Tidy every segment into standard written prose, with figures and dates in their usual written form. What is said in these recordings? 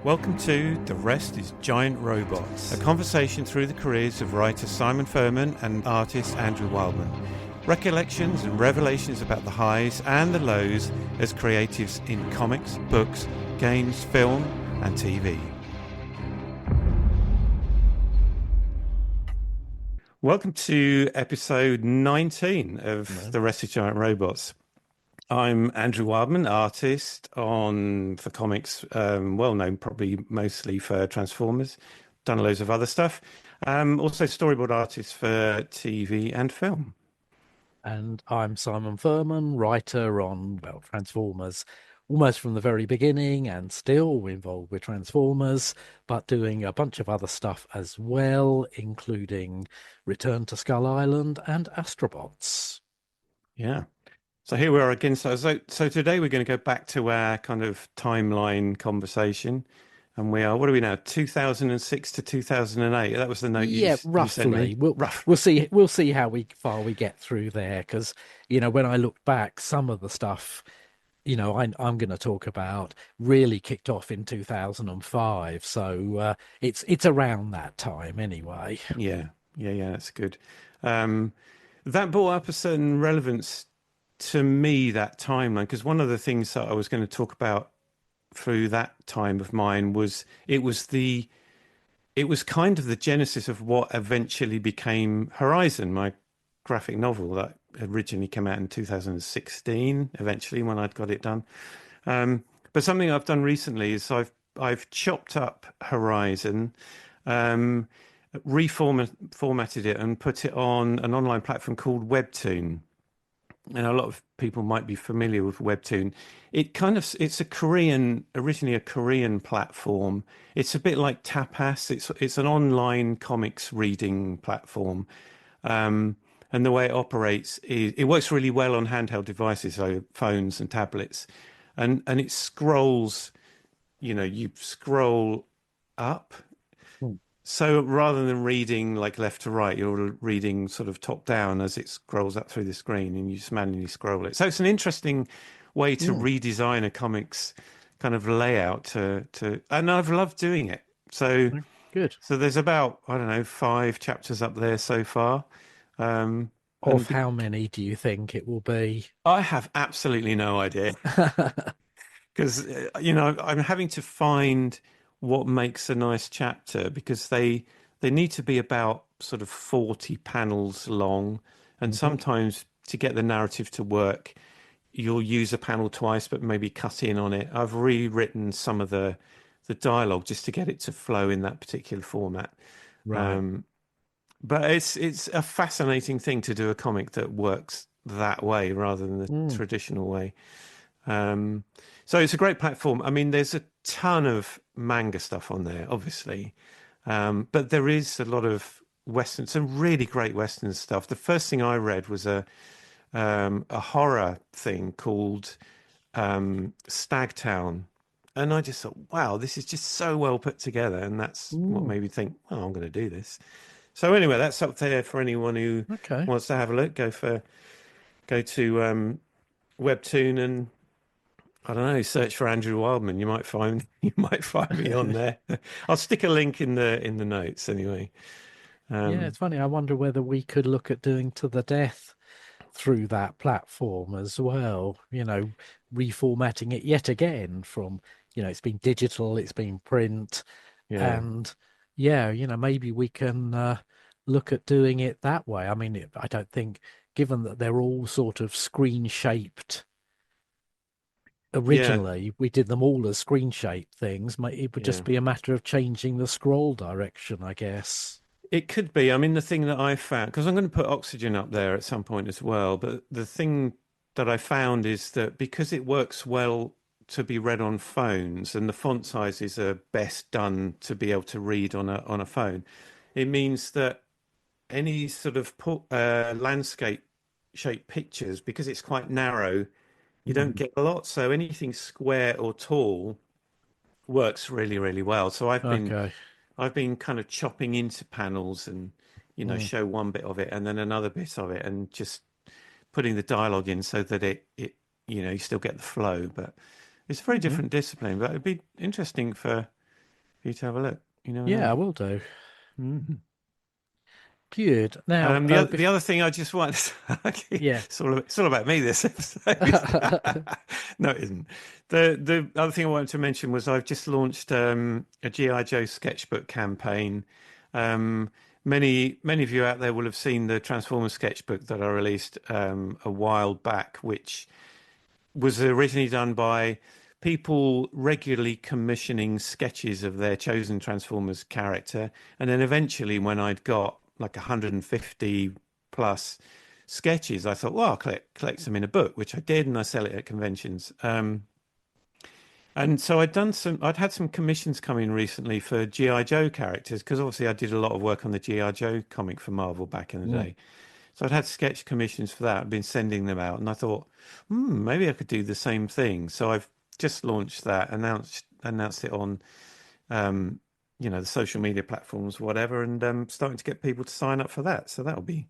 Welcome to The Rest is Giant Robots, a conversation through the careers of writer Simon Furman and artist Andrew Wildman. Recollections and revelations about the highs and the lows as creatives in comics, books, games, film and TV. Welcome to episode 19 of The Rest is Giant Robots. I'm Andrew Wildman, artist for comics, well known probably mostly for Transformers, done loads of other stuff. Also storyboard artist for TV and film. And I'm Simon Furman, writer on, Transformers almost from the very beginning and still involved with Transformers, but doing a bunch of other stuff as well, including Return to Skull Island and Astrobots. Yeah. So here we are again. So today we're going to go back to our kind of timeline conversation. And we are, what are we now? 2006 to 2008. That was the note you sent me. We'll see how far we get through there. Because, when I look back, some of the stuff, I'm going to talk about really kicked off in 2005. So it's around that time anyway. Yeah. That's good. That brought up a certain relevance to me, that timeline, because one of the things that I was going to talk about through that time of mine was it was kind of the genesis of what eventually became Horizon, my graphic novel that originally came out in 2016, eventually when I'd got it done. But something I've done recently is I've chopped up Horizon, reformatted it and put it on an online platform called Webtoon. And a lot of people might be familiar with Webtoon. It's originally a Korean platform. It's a bit like Tapas. It's an online comics reading platform. And the way it operates is it works really well on handheld devices, so phones and tablets. And it scrolls, you scroll up. So rather than reading like left to right, you're reading sort of top down as it scrolls up through the screen and you just manually scroll it. So it's an interesting way to redesign a comics kind of layout and I've loved doing it. So good. So there's about, I don't know, 5 chapters up there so far. Of how many do you think it will be? I have absolutely no idea. Because, I'm having to find what makes a nice chapter because they need to be about sort of 40 panels long. And sometimes to get the narrative to work, you'll use a panel twice, but maybe cut in on it. I've rewritten some of the dialogue just to get it to flow in that particular format. Right. But it's a fascinating thing to do a comic that works that way rather than the traditional way. So it's a great platform. I mean, there's a ton of manga stuff on there, obviously, but there is a lot of Western, some really great Western stuff. The first thing I read was a horror thing called Stagtown, and I just thought, wow, this is just so well put together, and that's what made me think, oh, I'm going to do this. So anyway, that's up there for anyone who wants to have a look. Go to Webtoon and I don't know, search for Andrew Wildman. You might find me on there. I'll stick a link in the notes anyway. Yeah, it's funny. I wonder whether we could look at doing To the Death through that platform as well, reformatting it yet again from, it's been digital, it's been print, and maybe we can look at doing it that way. I mean, I don't think, given that they're all sort of screen shaped. Originally, we did them all as screen-shaped things. It would just be a matter of changing the scroll direction, I guess. It could be. I mean, the thing that I found, because I'm going to put Oxygen up there at some point as well, but the thing that I found is that because it works well to be read on phones and the font sizes are best done to be able to read on a phone, it means that any sort of landscape-shaped pictures, because it's quite narrow, you don't get a lot. So anything square or tall works really, really well. So I've been kind of chopping into panels and, show one bit of it and then another bit of it and just putting the dialogue in so that it you still get the flow. But it's a very different discipline. But it'd be interesting for for you to have a look. You never Yeah, know. I will do. Mm. Good. Now, The other thing I just wanted yeah. it's all about me this episode. No, it isn't. The other thing I wanted to mention was I've just launched a GI Joe sketchbook campaign. Um, many of you out there will have seen the Transformers sketchbook that I released a while back, which was originally done by people regularly commissioning sketches of their chosen Transformers character. And then eventually, when I'd got like 150 plus sketches, I thought, well, I'll collect them in a book, which I did, and I sell it at conventions. And so I'd had some commissions come in recently for GI Joe characters because obviously I did a lot of work on the GI Joe comic for Marvel back in the Mm. day. So I'd had sketch commissions for that. I'd been sending them out, and I thought, maybe I could do the same thing. So I've just launched that, announced it on, um, the social media platforms, whatever, and starting to get people to sign up for that. So that'll be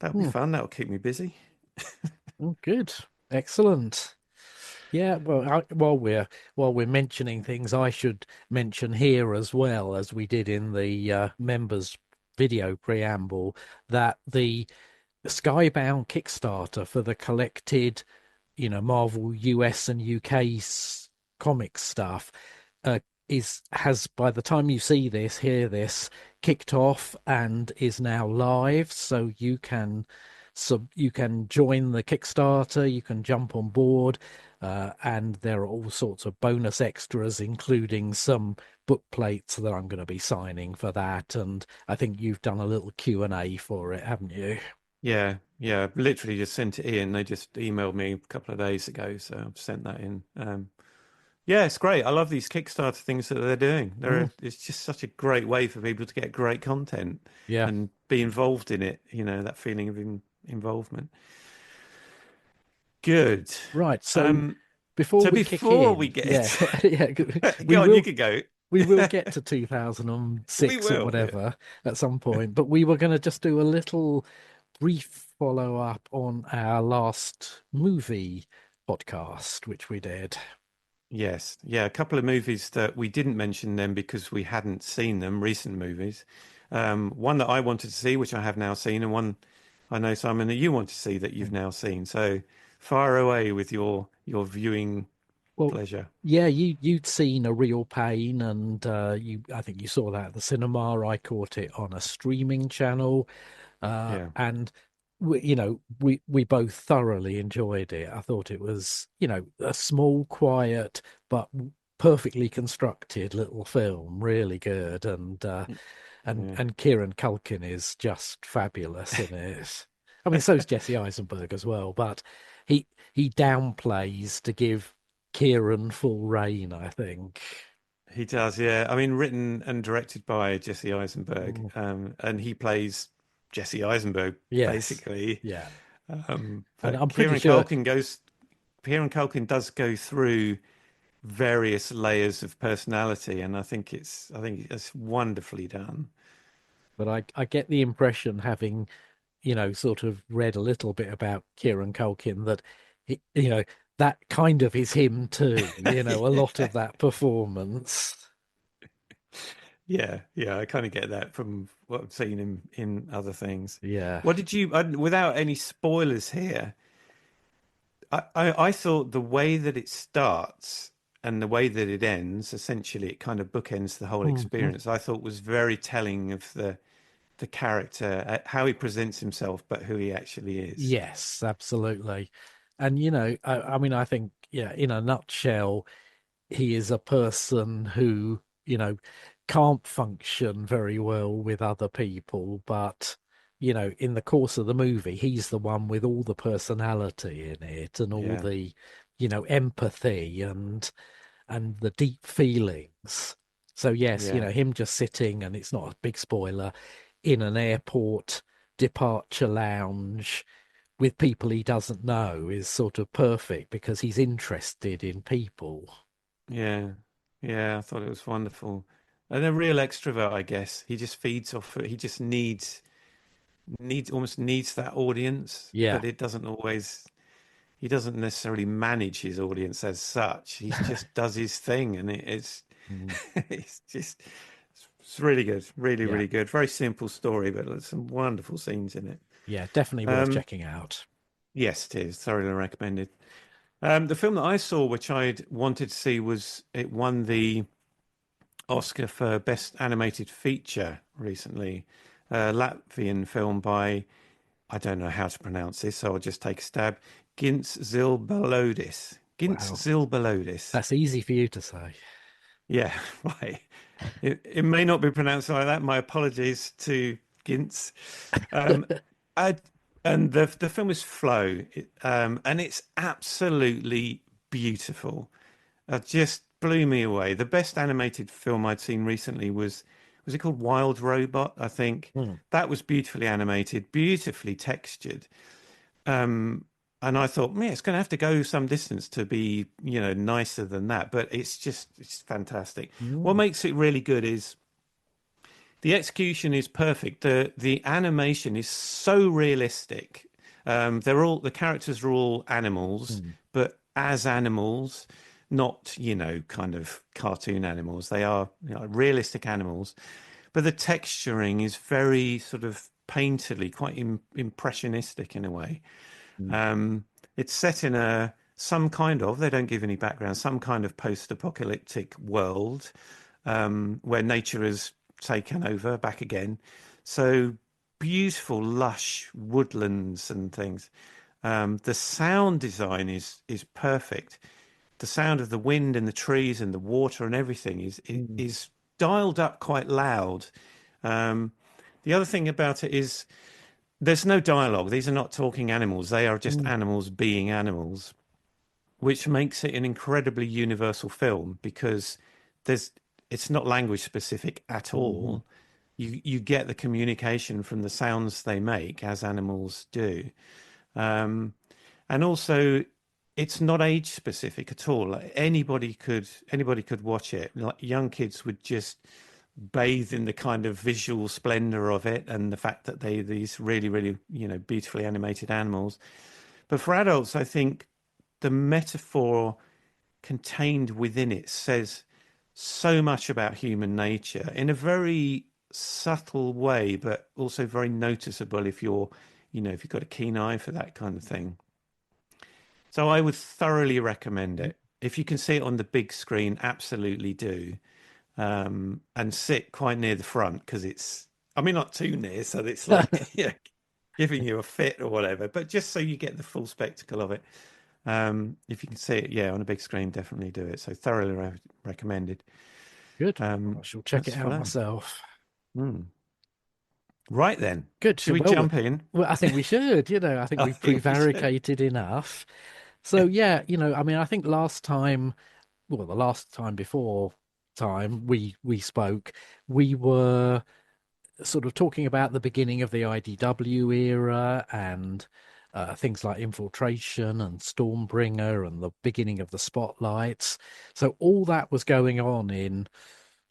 Mm. fun. That'll keep me busy. Mm, good. Excellent. Yeah, well, while we're mentioning things, I should mention here as well as we did in the members video preamble that the Skybound Kickstarter for the collected, Marvel US and UK comic stuff uh, has by the time you see this, hear this, kicked off and is now live. So you can join the Kickstarter, you can jump on board, and there are all sorts of bonus extras, including some book plates that I'm going to be signing for that. And I think you've done a little Q&A for it, haven't you? Yeah, yeah. Literally just sent it in. They just emailed me a couple of days ago, so I've sent that in. Yeah, it's great. I love these Kickstarter things that they're doing. Mm, It's just such a great way for people to get great content yeah. and be involved in it. That feeling of involvement. Good. Right. So Um, before so we kick before we in, get, yeah, yeah, we go on, you will could go. we will get to We 2006 or will. Yeah. whatever at some point, but we were going to just do a little brief follow up on our last movie podcast, which we did. Yes. Yeah. A couple of movies that we didn't mention them because we hadn't seen them, recent movies. One that I wanted to see, which I have now seen, and one I know, Simon, that you want to see that you've now seen. So fire away with your viewing Well, pleasure. yeah, you'd seen A Real Pain, and I think you saw that at the cinema. I caught it on a streaming channel, Yeah. and we both thoroughly enjoyed it. I thought it was a small, quiet but perfectly constructed little film, really good, and Yeah. Kieran Culkin is just fabulous in it. I mean, so's Jesse Eisenberg as well, but he he downplays to give Kieran full reign, I think. He does, yeah. I mean, written and directed by Jesse Eisenberg, Mm. and he plays Jesse Eisenberg Yes, basically. yeah, and But I'm pretty sure. Kieran Culkin does go through various layers of personality, and I think it's wonderfully done. But I get the impression, having sort of read a little bit about Kieran Culkin, that he, that kind of is him too. A lot Yeah, of that performance. yeah, yeah. I kind of get that from what I've seen in other things. Yeah. What did you, without any spoilers here? I thought the way that it starts and the way that it ends, essentially, it kind of bookends the whole Mhm. experience. I thought was very telling of the character, how he presents himself, but who he actually is. Yes, absolutely. And I mean, I think, yeah, in a nutshell, he is a person who, can't function very well with other people, but in the course of the movie, he's the one with all the personality in it and all Yeah, the, empathy and the deep feelings. So yes, yeah, him just sitting, and it's not a big spoiler, in an airport departure lounge with people he doesn't know is sort of perfect because he's interested in people. yeah, yeah. I thought it was wonderful. And a real extrovert, I guess. He just feeds off it. He just almost needs that audience, Yeah. but he doesn't necessarily manage his audience as such. He just does his thing, and it's Mm. It's just, it's really good, really, Yeah, really good. Very simple story, but there's some wonderful scenes in it. yeah, definitely worth Um, checking out. yes, it is thoroughly recommended. The film that I saw, which I'd wanted to see, was it won the Oscar for Best Animated Feature recently. A Latvian film by, I don't know how to pronounce this, so I'll just take a stab. Gints Zilbalodis. Gints Wow, Zilbalodis. that's easy for you to say. Yeah, right. It may not be pronounced like that. My apologies to Gints. Um, I, and the film is Flow, and it's absolutely beautiful. Just blew me away. The best animated film I'd seen recently was it called Wild Robot, I think. Mm, That was beautifully animated, beautifully textured. Um, and I thought, man, it's going to have to go some distance to be, nicer than that. But it's fantastic. What mm, makes it really good is the execution is perfect. The animation is so realistic. The characters are all animals, mm, but as animals, not kind of cartoon animals. They are realistic animals, but the texturing is very sort of painterly, quite impressionistic in a way. mm, Um, it's set in some kind of, they don't give any background, some kind of post-apocalyptic world where nature has taken over back again. So beautiful, lush woodlands and things. The sound design is perfect. The sound of the wind and the trees and the water and everything mm, is dialed up quite loud. Um, the other thing about it is there's no dialogue. These are not talking animals. They are just mm, animals being animals, which makes it an incredibly universal film because there's it's not language specific at mhm, all. You get the communication from the sounds they make as animals do. Um, and also it's not age specific at all. Like anybody could watch it. Like young kids would just bathe in the kind of visual splendor of it and the fact that these really, really, beautifully animated animals. But for adults, I think the metaphor contained within it says so much about human nature in a very subtle way, but also very noticeable if you've got a keen eye for that kind of thing. So I would thoroughly recommend it. If you can see it on the big screen, absolutely do. And sit quite near the front because I mean, not too near, so it's like, giving you a fit or whatever, but just so you get the full spectacle of it. If you can see it, yeah, on a big screen, definitely do it. So thoroughly recommended. Good. I Um, shall check that's it out Flow. myself. Hmm. Right then, Good. should we Well, jump in? well, I think we should. I think I we've think we should. prevaricated enough. So yeah, I mean, I think last time, well, the last time before time we spoke, we were sort of talking about the beginning of the IDW era and things like Infiltration and Stormbringer and the beginning of the Spotlights. So all that was going on in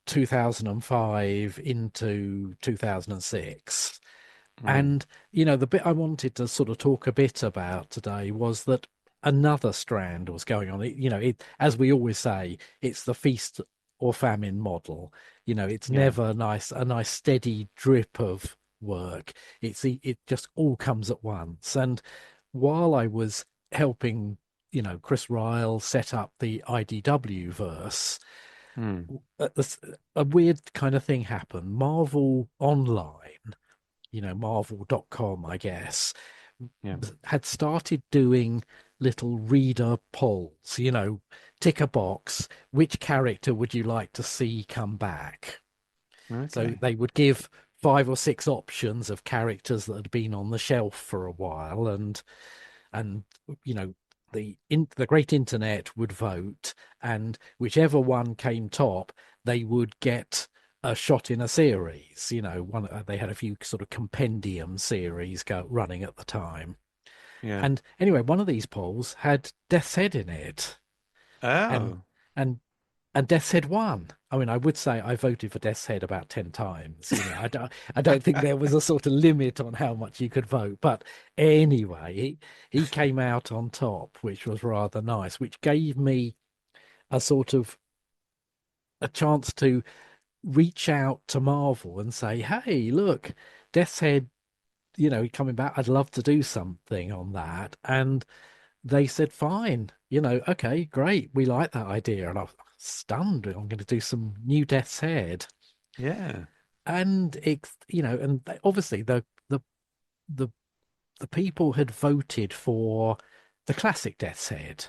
2005 into 2006. Hmm. And, the bit I wanted to sort of talk a bit about today was that another strand was going on. As we always say, it's the feast or famine model. It's Yeah. never a nice steady drip of work. It just all comes at once. And while I was helping, Chris Ryle set up the IDW verse, Hmm. a weird kind of thing happened. Marvel Online, marvel.com, I guess, Yeah. had started doing little reader polls, tick a box, which character would you like to see come back? So Okay. they would give 5 or 6 options of characters that had been on the shelf for a while, and you know the great internet would vote, and whichever one came top, they would get a shot in a series. One they had a few sort of compendium series running at the time. Yeah. And anyway, one of these polls had Death's Head in it, and Oh. and and Death's Head won. I mean, I would say I voted for Death's Head about 10 times. I don't think there was a sort of limit on how much you could vote. But anyway, he came out on top, which was rather nice, which gave me a sort of a chance to reach out to Marvel and say, "Hey, look, Death's Head, coming back. I'd love to do something on that." And they said, "Fine, okay, great. We like that idea." And I was stunned. I'm going to do some new Death's Head, Yeah. and obviously the the people had voted for the classic Death's Head.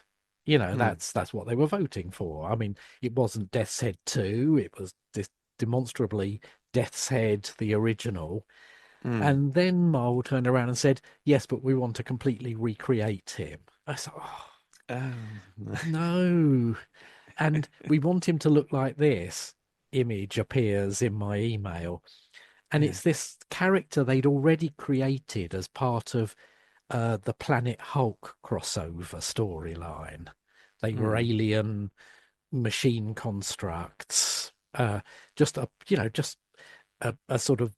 Mm, That's what they were voting for. I mean, it wasn't Death's Head 2, it was demonstrably Death's Head, the original. mm. And then Marvel turned around and said, yes, but we want to completely recreate him. I thought, oh, Oh, no. no. And we want him to look like this. Image appears in my email. And Yeah. it's this character they'd already created as part of the Planet Hulk crossover storyline. They were Mm, alien machine constructs, just a sort of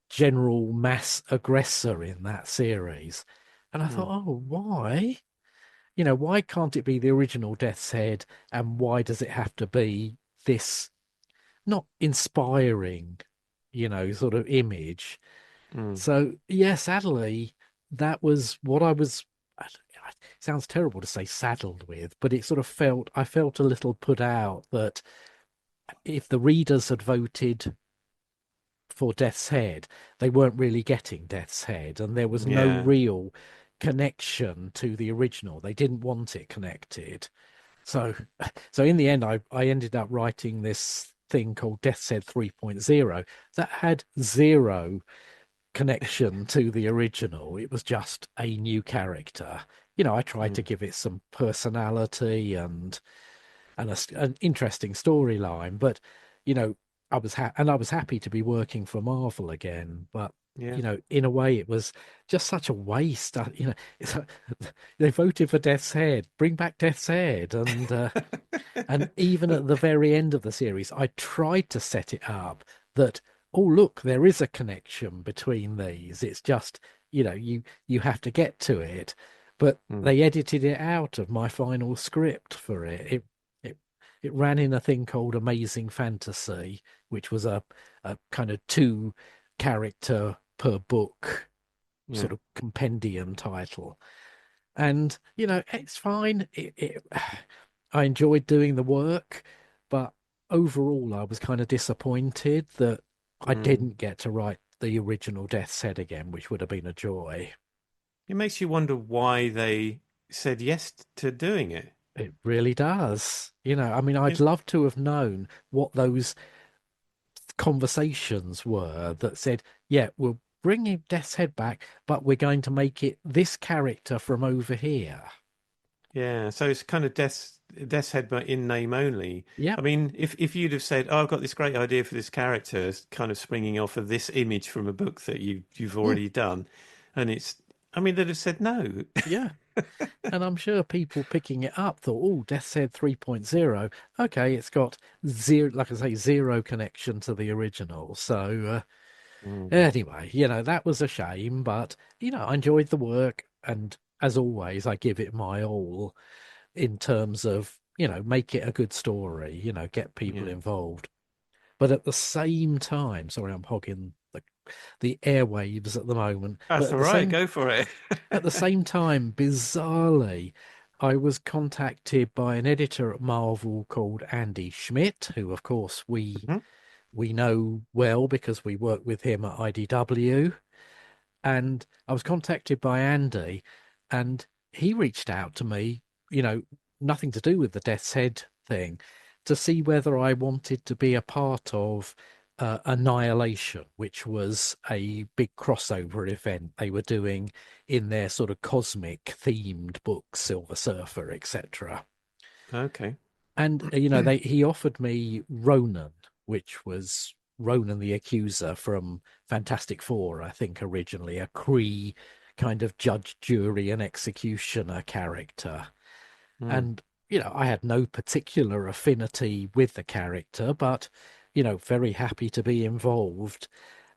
general mass aggressor in that series. And I thought, mm. oh, why? Why can't it be the original Death's Head? And why does it have to be this not inspiring, sort of image? Mm. So, yeah, sadly, that was what I was. It sounds terrible to say saddled with, but it sort of I felt a little put out that if the readers had voted for Death's Head, they weren't really getting Death's Head, and there was no Yeah. real connection to the original. They didn't want it connected. So, so in the end, I ended up writing this thing called Death's Head 3.0 that had zero connection to the original. It was just a new character. I tried to Mm. give it some personality and an interesting storyline, but you know, I was happy to be working for Marvel again. But Yeah. in a way, it was just such a waste. It's, they voted for Death's Head. Bring back Death's Head, and even at the very end of the series, I tried to set it up that, oh, look, there is a connection between these. It's just, you have to get to it. But Mm. they edited it out of my final script for it. It it ran in a thing called Amazing Fantasy, which was a kind of two character per book Yeah. sort of compendium title. And it's fine. I enjoyed doing the work, but overall I was kind of disappointed that I Mm. didn't get to write the original Death's Head again, which would have been a joy. It makes you wonder why they said yes to doing it. It really does. I mean, I'd It, love to have known what those conversations were that said, yeah, we'll bring Death's Head back, but we're going to make it this character from over here. yeah, so it's kind of Death's Head, but in name only. I Yep. mean, if you'd have said, "Oh, I've got this great idea for this character," it's kind of springing off of this image from a book that you've Mm, already done, and I mean, they'd have said no. yeah. And I'm sure people picking it up thought, oh, Death's Head 3.0. Okay, it's got zero, like I say, zero connection to the original. So, Mm, anyway, that was a shame, but, I enjoyed the work. And as always, I give it my all in terms of, make it a good story, get people yeah, involved. But at the same time, sorry, I'm hogging the airwaves at the moment, but that's all right. Go for it. at the same time, bizarrely, I was contacted by an editor at Marvel called Andy Schmidt, who, of course, Mhm. we know well because we work with him at IDW. And I was contacted by Andy, and he reached out to me, you know, nothing to do with the Death's Head thing, to see whether I wanted to be a part of Annihilation, which was a big crossover event they were doing in their sort of cosmic themed books, Silver Surfer, etc. Okay. And he offered me Ronan, which was Ronan the Accuser from Fantastic Four, I think originally a Kree kind of judge, jury, and executioner character. Mm, And I had no particular affinity with the character, but very happy to be involved.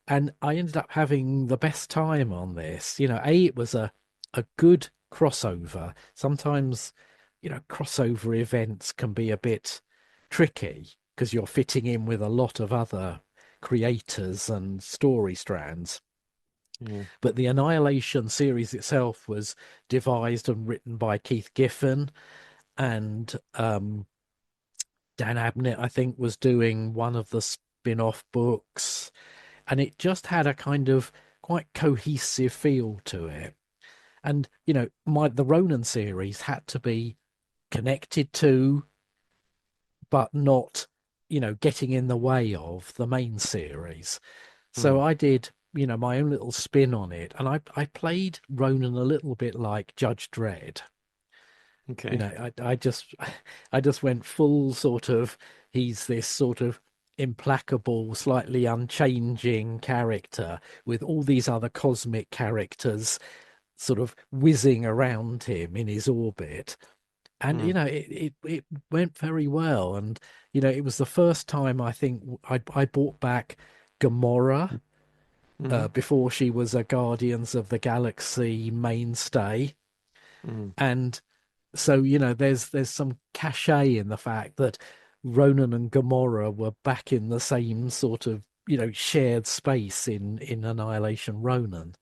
And I ended up having the best time on this. It was a good crossover. Sometimes crossover events can be a bit tricky. because you're fitting in with a lot of other creators and story strands. Yeah. But the Annihilation series itself was devised and written by Keith Giffen, and Dan Abnett, I think, was doing one of the spin-off books, and it just had a kind of quite cohesive feel to it. And the Ronin series had to be connected to, but not, getting in the way of the main series. So Mm. I did, my own little spin on it, and I played Ronan a little bit like Judge Dredd. Okay. I just I just went full sort of, he's this sort of implacable, slightly unchanging character with all these other cosmic characters sort of whizzing around him in his orbit. And Mm. it went very well. And it was the first time I think I bought back Gamora Mm-hmm. before she was a Guardians of the Galaxy mainstay. Mm. And so, there's some cachet in the fact that Ronan and Gamora were back in the same sort of, shared space in Annihilation Ronan.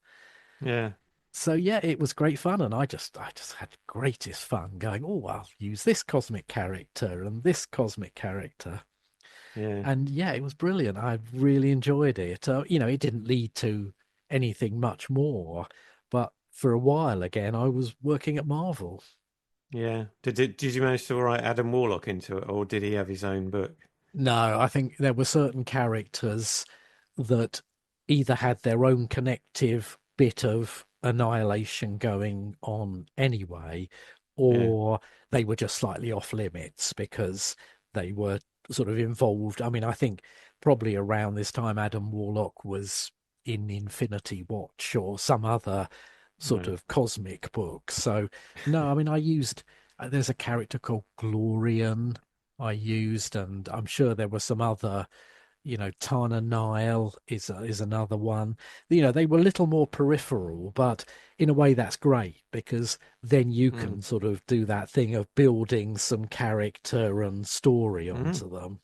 Yeah. So yeah, it was great fun, and I just had greatest fun going, oh, I'll use this cosmic character and this cosmic character. Yeah. And yeah, it was brilliant. I really enjoyed it. It didn't lead to anything much more, but for a while again, I was working at Marvel. Yeah. Did you manage to write Adam Warlock into it, or did he have his own book? No, I think there were certain characters that either had their own connective bit of annihilation going on anyway, Yeah. or they were just slightly off limits because they were sort of involved. I mean, I think probably around this time, Adam Warlock was in Infinity Watch or some other sort Right. of cosmic book. So, no, I mean, I used, there's a character called Glorian I used, and I'm sure there were some other, Tana Nile is another one. They were a little more peripheral, but in a way that's great because then you Mm. can sort of do that thing of building some character and story Mm. onto them.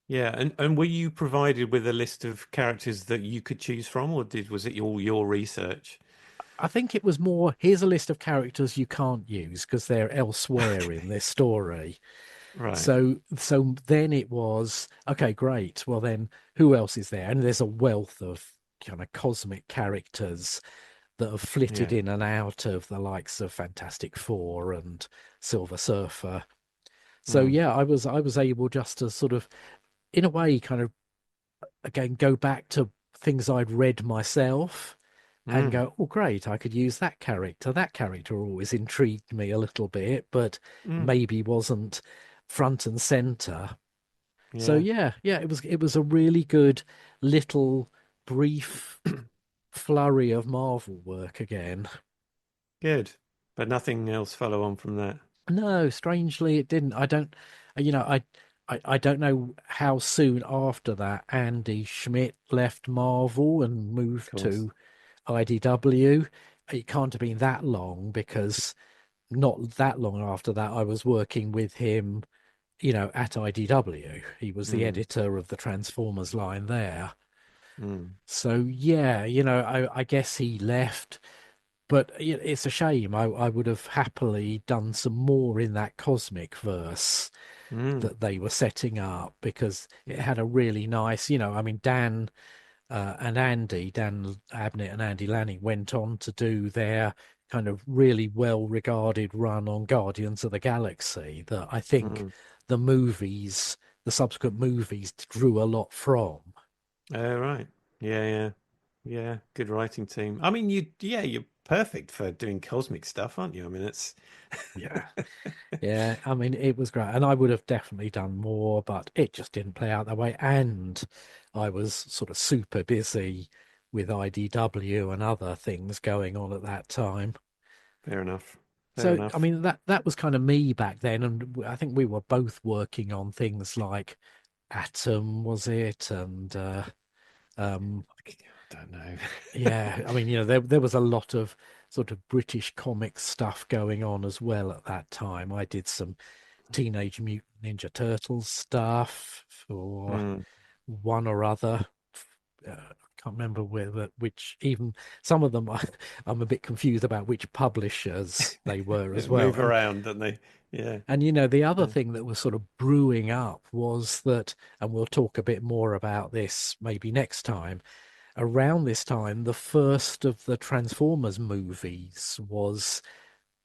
Yeah. And were you provided with a list of characters that you could choose from, or was it all your research? I think it was more, here's a list of characters you can't use because they're elsewhere in this story. Right. So then it was, okay, great. Well then, who else is there? And there's a wealth of kind of cosmic characters that have flitted Yeah. in and out of the likes of Fantastic Four and Silver Surfer. So Mm. yeah, I was able just to sort of, in a way, kind of again go back to things I'd read myself and Mm. go, oh great, I could use that character. That character always intrigued me a little bit, but Mm. maybe wasn't front and center. So Yeah. yeah, it was a really good little brief flurry of Marvel work again. Good. But nothing else follow on from that. No, strangely it didn't. I don't, I don't know how soon after that Andy Schmidt left Marvel and Of moved course. to IDW. It can't have been that long because not that long after that I was working with him, at IDW. He was the Mm. editor of the Transformers line there. Mm. So yeah, I guess he left, but it's a shame. I would have happily done some more in that cosmic verse Mm. that they were setting up because it had a really nice, I mean, Dan and Andy, Dan Abnett and Andy Lanning went on to do their kind of really well regarded run on Guardians of the Galaxy that I think Mm. the movies, the subsequent movies drew a lot from. Oh, right. Yeah, yeah. Yeah. Good writing team. I mean, you're perfect for doing cosmic stuff, aren't you? I mean, it's Yeah. Yeah, I mean, it was great. And I would have definitely done more, but it just didn't play out that way. And I was sort of super busy with IDW and other things going on at that time. fair enough. Fair So, I enough. mean, that was kind of me back then. And I think we were both working on things like Atom, was it? And um, I don't know. yeah, I mean, there was a lot of sort of British comic stuff going on as well at that time. I did some Teenage Mutant Ninja Turtles stuff for Mm. one or other. I can't remember which, even some of them I'm a bit confused about which publishers they were as well. Move around, don't they? Yeah. And the other Yeah. thing that was sort of brewing up was that, and we'll talk a bit more about this maybe next time, around this time, the first of the Transformers movies was,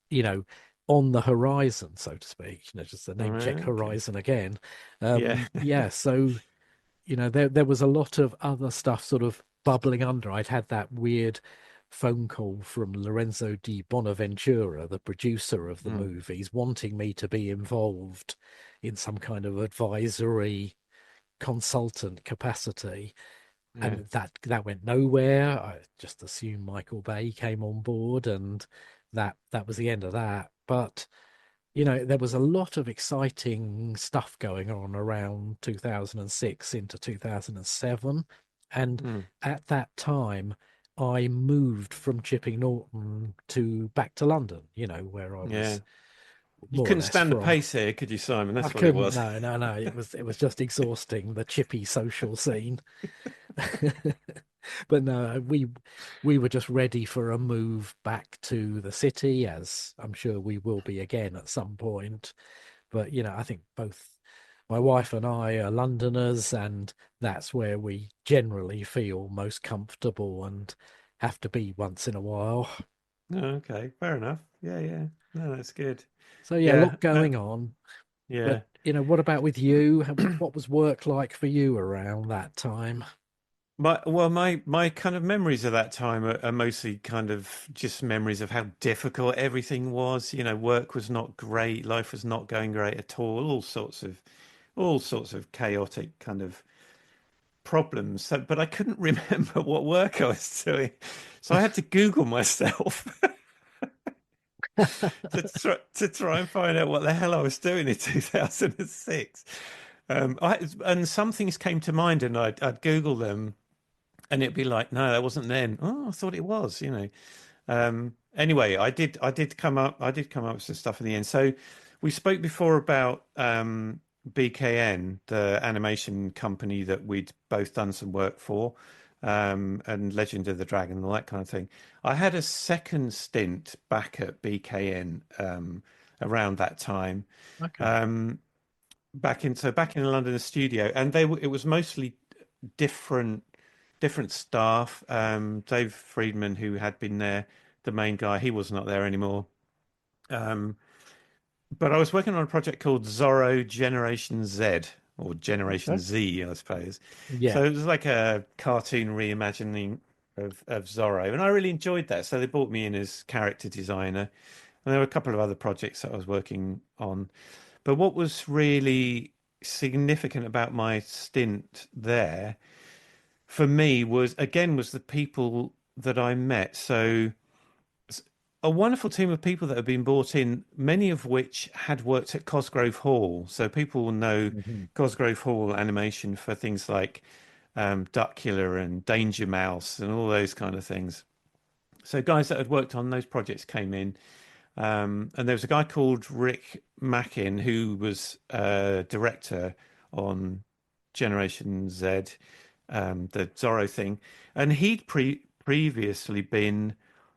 you know, on the horizon, so to speak, just the name check Okay. horizon again. Yeah. Yeah, so there was a lot of other stuff sort of bubbling under. I'd had that weird phone call from Lorenzo di Bonaventura, the producer of the Mm. movies, wanting me to be involved in some kind of advisory consultant capacity. Yeah. And that went nowhere. I just assumed Michael Bay came on board, and that was the end of that. But there was a lot of exciting stuff going on around 2006 into 2007. And Mm. at that time, I moved from Chipping Norton to back to London, where I Yeah. was You more or couldn't less stand the from. pace here, could you, Simon? I That's what it couldn't, was. no, no, no. It was just exhausting, the chippy social scene. But no, we were just ready for a move back to the city, as I'm sure we will be again at some point. But I think both my wife and I are Londoners, and that's where we generally feel most comfortable and have to be once in a while. Oh, okay, fair enough. Yeah, yeah. No, that's good. So yeah, a Yeah, lot going on. But yeah. what about with you? What was work like for you around that time? My kind of memories of that time are mostly kind of just memories of how difficult everything was. Work was not great, life was not going great at all sorts of chaotic kind of problems. So, but I couldn't remember what work I was doing, so I had to Google myself to try and find out what the hell I was doing in 2006. And some things came to mind, and I'd Google them, and it'd be like, no, that wasn't then. Oh, I thought it was. Anyway, I did come up with some stuff in the end. So we spoke before about BKN, the animation company that we'd both done some work for, and Legend of the Dragon and all that kind of thing. I had a second stint back at BKN around that time. Okay. Um, back in the London studio, and it was mostly different different staff. Dave Friedman, who had been there, the main guy, he was not there anymore. Um, but I was working on a project called Zorro Generation Z, or Generation Okay. Z, I suppose. Yeah. So it was like a cartoon reimagining of Zorro, and I really enjoyed that. So they brought me in as character designer, and there were a couple of other projects that I was working on. But what was really significant about my stint there for me was the people that I met. So a wonderful team of people that have been brought in, many of which had worked at Cosgrove Hall. So people will know Hmm. Cosgrove Hall animation for things like Duckula and Danger Mouse and all those kind of things. So guys that had worked on those projects came in. And there was a guy called Rick Mackin who was director on Generation Z, the Zorro thing, and he'd previously been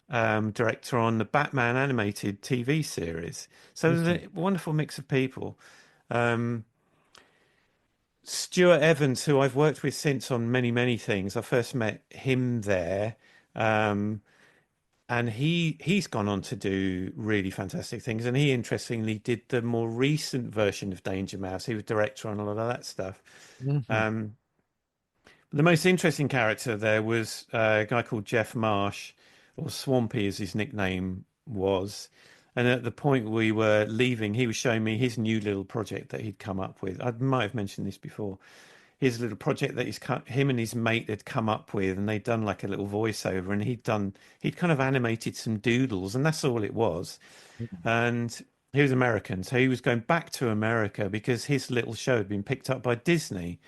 director on the Batman animated TV series. So there's Hmm. a wonderful mix of people. Um, Stuart Evans, who I've worked with since on many, many things. I first met him there. Um, and he's gone on to do really fantastic things. And he interestingly did the more recent version of Danger Mouse. He was director on a lot of that stuff. Hmm. Um, the most interesting character there was a guy called Jeff Marsh, or Swampy as his nickname was. And at the point we were leaving, he was showing me his new little project that he'd come up with. I might have mentioned this before. His little project that him and his mate had come up with, and they'd done like a little voiceover, and he'd kind of animated some doodles, and that's all it was. And he was American, so he was going back to America because his little show had been picked up by Disney.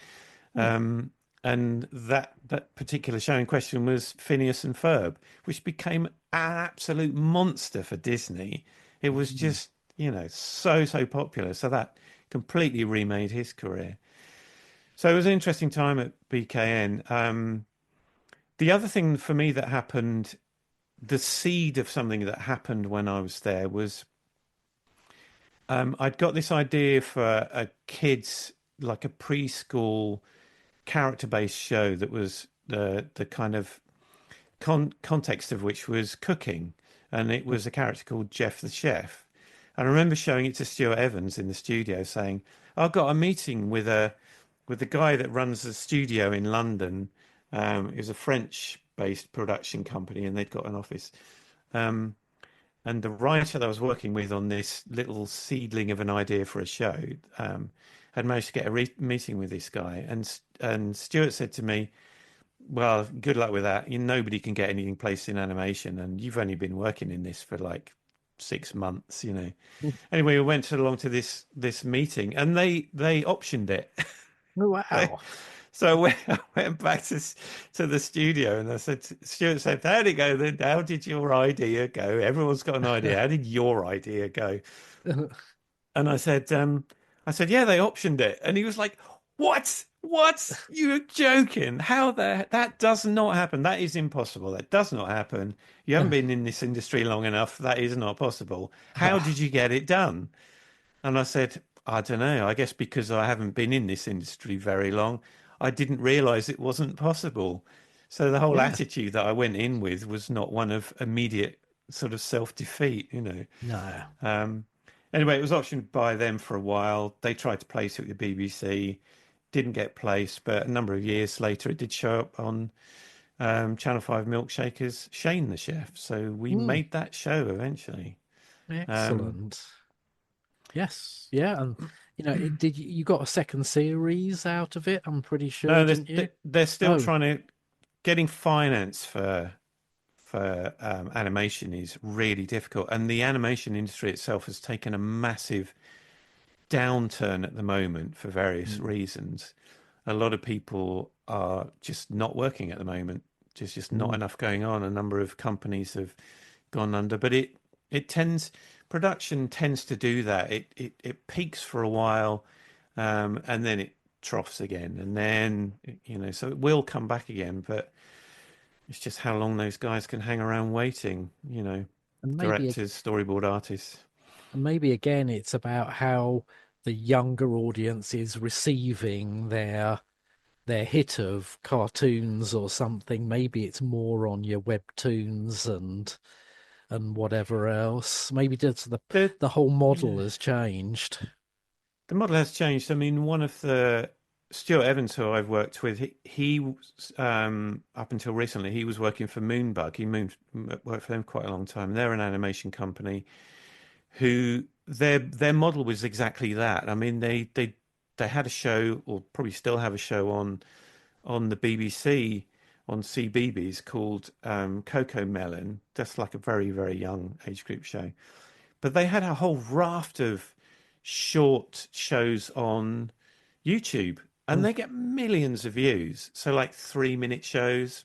Um, and that particular show in question was Phineas and Ferb, which became an absolute monster for Disney. It was Hmm. just so popular. So that completely remade his career. So it was an interesting time at BKN. The other thing for me that happened, the seed of something that happened when I was there was I'd got this idea for a kids, like a preschool character-based show that was the kind of context of which was cooking, and it was a character called Jeff the chef. And I remember showing it to Stuart Evans in the studio, saying, "I've got a meeting with the guy that runs the studio in London. It was a French-based production company, and they'd got an office. Um, and the writer that I was working with on this little seedling of an idea for a show had managed to get a meeting with this guy. And Stuart said to me, well, good luck with that. Nobody can get anything placed in animation, and you've only been working in this for like 6 months. Anyway, we went along to this meeting, and they optioned it. Wow. So I went back to the studio, and I said, Stuart said, "How'd it go then? How did your idea go? Everyone's got an idea. How did your idea go?" And I said, yeah, they optioned it. And he was like, what? What? You're joking. That does not happen. That is impossible. That does not happen. You haven't been in this industry long enough. That is not possible. How did you get it done? And I said, I don't know. I guess because I haven't been in this industry very long, I didn't realize it wasn't possible. So the whole Yeah. attitude that I went in with was not one of immediate sort of self-defeat. No. Um, anyway, it was optioned by them for a while. They tried to place it with the BBC, didn't get placed, but a number of years later, it did show up on Channel 5 Milkshaker's Shane the Chef. So we Mm, made that show eventually. Um, excellent. Yes. Yeah. And did you got a second series out of it? I'm pretty sure, no, didn't you? they're still Oh, trying to getting finance for animation is really difficult, and the animation industry itself has taken a massive downturn at the moment for various mm, reasons. A lot of people are just not working at the moment. Just not mm. enough going on. A number of companies have gone under, but it tends production tends to do that. It peaks for a while, and then it troughs again, and then so it will come back again. But it's just how long those guys can hang around waiting. And Directors, storyboard artists. maybe again, it's about how the younger audience is receiving their hit of cartoons or something. Maybe it's more on your webtoons and whatever else. Maybe just The the whole model yeah. has changed. The model has changed. I mean, one of the Stuart Evans, who I've worked with, he was, up until recently, he was working for Moonbug. Worked for them quite a long time. They're an animation company who their model was exactly that. I mean, they had a show, or probably still have a show on the BBC on CBeebies called Coco Melon. That's like a very very young age group show. But they had a whole raft of short shows on YouTube, and Mm. they get millions of views. So like 3 minute shows.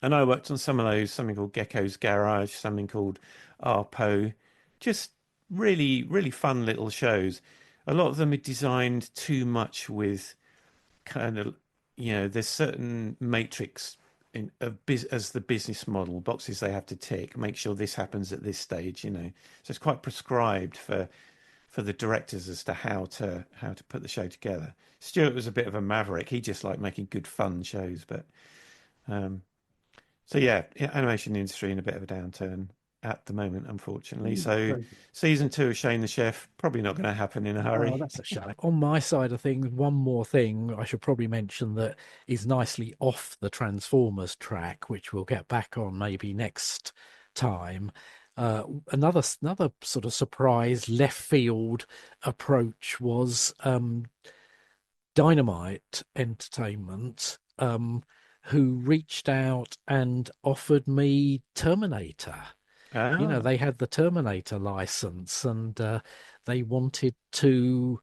And I worked on some of those, something called Gecko's Garage, something called Arpo, just really, really fun little shows. A lot of them are designed too much with kind of, there's certain matrix as the business model boxes they have to tick, make sure this happens at this stage. So it's quite prescribed for the directors as to how to put the show together. Stuart was a bit of a maverick. He just liked making good fun shows, but um, so yeah, animation industry in a bit of a downturn at the moment, unfortunately. So Very season 2 of Shane the Chef probably not going to happen in a Oh, hurry. that's a shame. On my side of things, one more thing I should probably mention that is nicely off the Transformers track, which we'll get back on maybe next time. Another sort of surprise left field approach was Dynamite Entertainment, who reached out and offered me Terminator. Ah, They had the Terminator license and they wanted to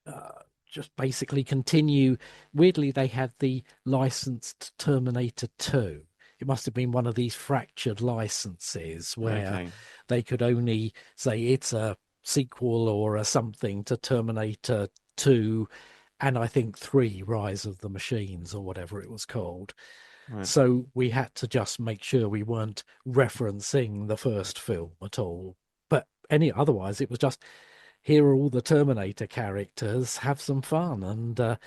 uh, just basically continue. Weirdly, they had the licensed Terminator 2. It must have been one of these fractured licenses where okay. they could only say it's a sequel or a something to Terminator 2 and I think 3, Rise of the Machines or whatever it was called. Right. So we had to just make sure we weren't referencing the first film at all. But otherwise, it was just here are all the Terminator characters, have some fun. And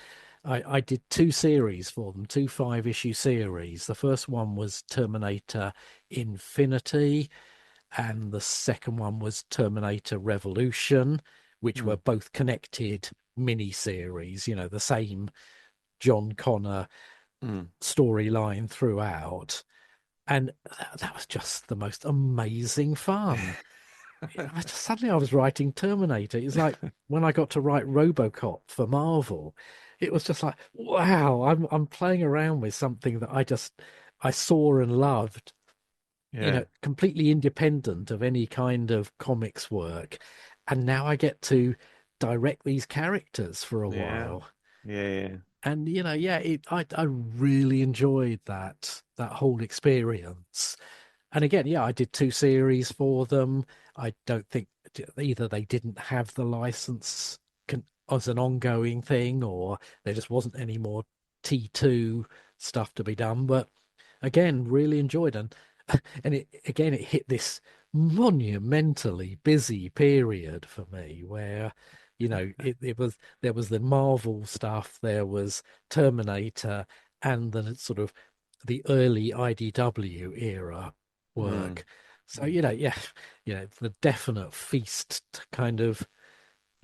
I did two series for them, two 5-issue series. The first one was Terminator Infinity, and the second one was Terminator Revolution, which were Mm. both connected mini series, the same John Connor Mm. storyline throughout. And that was just the most amazing fun. Suddenly I was writing Terminator. It's like when I got to write RoboCop for Marvel, it was just like, wow, I'm playing around with something that I saw and loved, Yeah. completely independent of any kind of comics work. And now I get to direct these characters for a Yeah. while. Yeah. Yeah. And yeah, I really enjoyed that whole experience. And again, yeah, I did two series for them. I don't think either they didn't have the license as an ongoing thing, or there just wasn't any more T2 stuff to be done. But again, really enjoyed it. And it hit this monumentally busy period for me where, it was there was the Marvel stuff, there was Terminator, and the sort of the early IDW era Mm. work. So, yeah, the definite feast kind of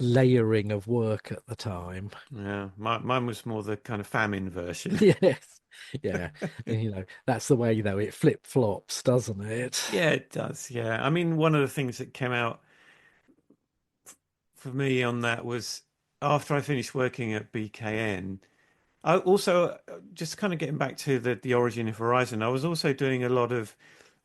layering of work at the time. Yeah. Mine was more the kind of famine version. Yes. Yeah. And, that's the way, it flip-flops, doesn't it? Yeah, it does. Yeah. I mean, one of the things that came out for me on that was after I finished working at BKN. I also just kind of getting back to the origin of Horizon. I was also doing a lot of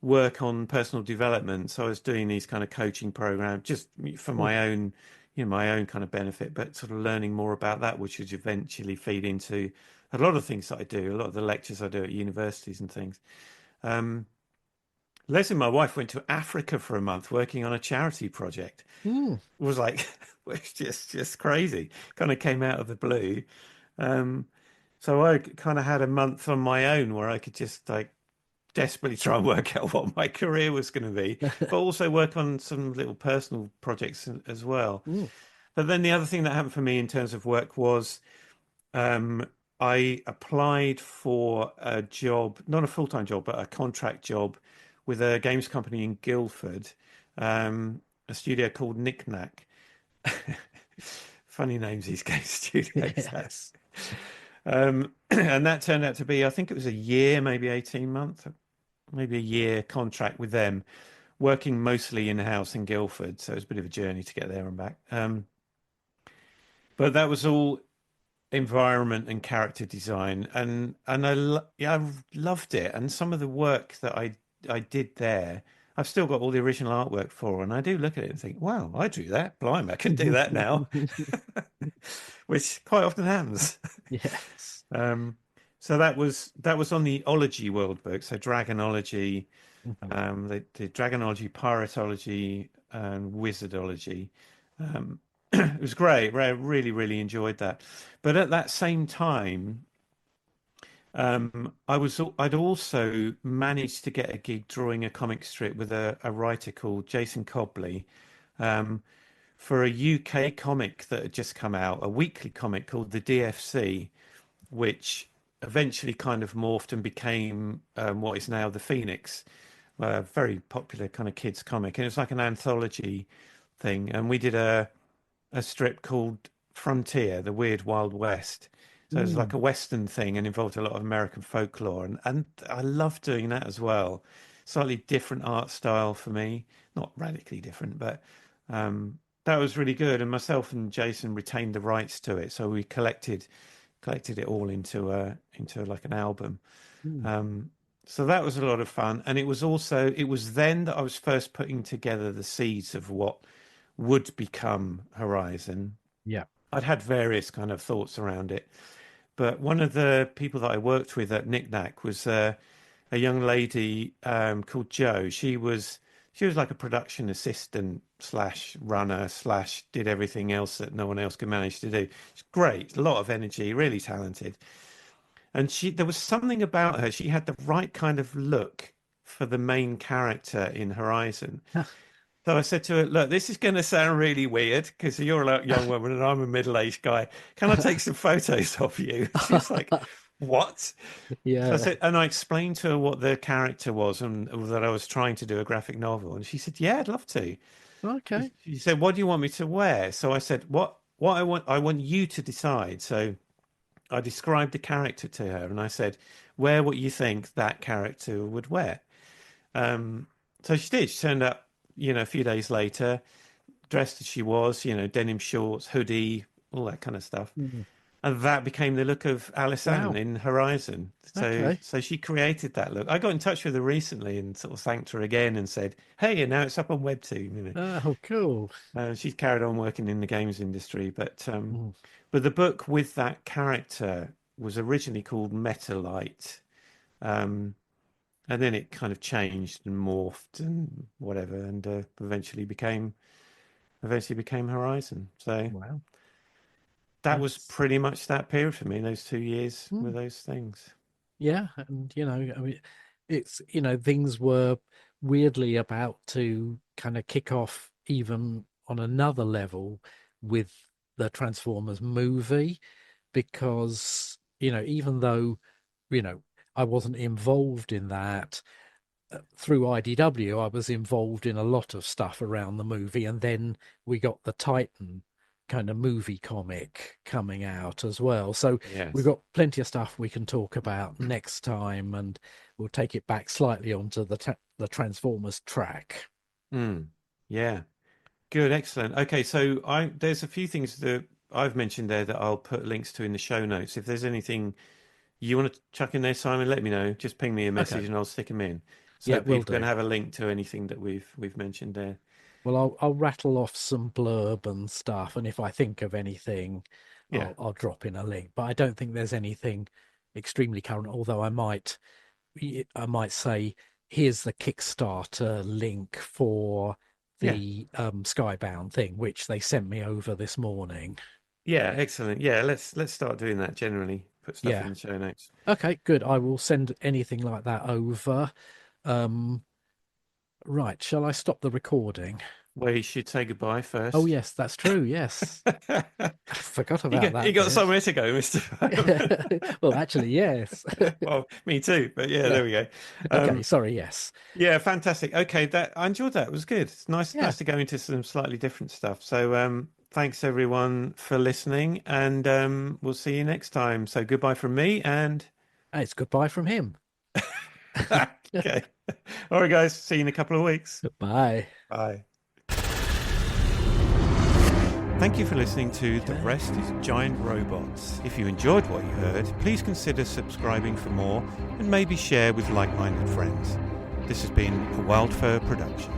work on personal development. So I was doing these kind of coaching programs just for Mm. my own, my own kind of benefit, but sort of learning more about that, which would eventually feed into a lot of things that I do, a lot of the lectures I do at universities and things. Um, Leslie, my wife, went to Africa for a month working on a charity project. Mm. It was like, it was just crazy. Kind of came out of the blue. Um, so I kind of had a month on my own where I could just like desperately try and work out what my career was going to be, but also work on some little personal projects as well. Mm. But then the other thing that happened for me in terms of work was um, I applied for a job, not a full-time job, but a contract job with a games company in Guildford, a studio called Knick Knack. Funny names these game studios have. Yes. And that turned out to be, I think it was a year, maybe 18 months, maybe a year contract with them, working mostly in-house in Guildford. So it was a bit of a journey to get there and back. But that was all environment and character design, and yeah, I loved it. And some of the work that I did there, I've still got all the original artwork for, and I do look at it and think, wow, I drew that. Blimey, I can do that now, which quite often happens. Yes. Um, so that was on the Ology World book, so Dragonology, Mhm. the Dragonology, Piratology, and Wizardology. It was great. I really, really enjoyed that. But at that same time, I'd also managed to get a gig drawing a comic strip with a writer called Jason Cobley, um, for a UK comic that had just come out, a weekly comic called the DFC, which eventually kind of morphed and became what is now the Phoenix, a very popular kind of kids comic, and it was like an anthology thing. And we did a strip called Frontier, the Weird Wild West. So it was like Mm. a Western thing and involved a lot of American folklore. And I love doing that as well. Slightly different art style for me, not radically different, but that was really good. And myself and Jason retained the rights to it. So we collected it all into like an album. Mm. Um, so that was a lot of fun. And it was then that I was first putting together the seeds of what would become Horizon. Yeah. I'd had various kind of thoughts around it, but one of the people that I worked with at Knick Knack was a young lady called Jo. she was like a production assistant slash runner slash did everything else that no one else could manage to do. She's great, a lot of energy, really talented. And there was something about her. She had the right kind of look for the main character in Horizon. So I said to her, look, this is going to sound really weird because you're a young woman and I'm a middle-aged guy. Can I take some photos of you? She's like, what? Yeah. So I said, and I explained to her what the character was and that I was trying to do a graphic novel. And she said, yeah, I'd love to. Okay. She said, what do you want me to wear? So I said, what I want you to decide. So I described the character to her and I said, wear what you think that character would wear. So she did. She turned up, a few days later, dressed as she was, denim shorts, hoodie, all that kind of stuff. Mm. And that became the look of Alice Ann Wow. in Horizon. Okay. So she created that look. I got in touch with her recently and sort of thanked her again and said, hey, and now it's up on Webtoon. Oh, cool. She's carried on working in the games industry. Mm. But the book with that character was originally called Metalite. And then it kind of changed and morphed and whatever, and eventually became Horizon. So Wow. that was pretty much that period for me, those 2 years Mm. with those things. Yeah, and I mean, it's things were weirdly about to kind of kick off even on another level with the Transformers movie, because even though I wasn't involved in that through IDW, I was involved in a lot of stuff around the movie, and then we got the Titan kind of movie comic coming out as well. So Yes. we've got plenty of stuff we can talk about next time, and we'll take it back slightly onto the Transformers track. Yeah, good, excellent. Okay, so there's a few things that I've mentioned there that I'll put links to in the show notes. If there's anything you want to chuck in there, Simon, let me know. Just ping me a message and I'll stick them in. So Yeah, people can have a link to anything that we've mentioned there. Well, I'll rattle off some blurb and stuff, and if I think of anything, Yeah. I'll drop in a link. But I don't think there's anything extremely current, although I might say, here's the Kickstarter link for the Skybound thing, which they sent me over this morning. Yeah, excellent. Yeah, let's start doing that generally. Put stuff in the show notes. Okay, good. I will send anything like that over. Right, shall I stop the recording? Well, you should say goodbye first. Oh, yes, that's true. Yes. I forgot about that. You got somewhere to go, Mr. Well, actually, yes. Well, me too, but there we go. Okay, sorry, yes. Yeah, fantastic. Okay, I enjoyed that. It was good. It's nice to go into some slightly different stuff. So thanks, everyone, for listening, and we'll see you next time. So goodbye from me, and... It's goodbye from him. Okay. All right, guys. See you in a couple of weeks. Bye. Bye. Thank you for listening to The Rest is Giant Robots. If you enjoyed what you heard, please consider subscribing for more and maybe share with like-minded friends. This has been a Wildfur production.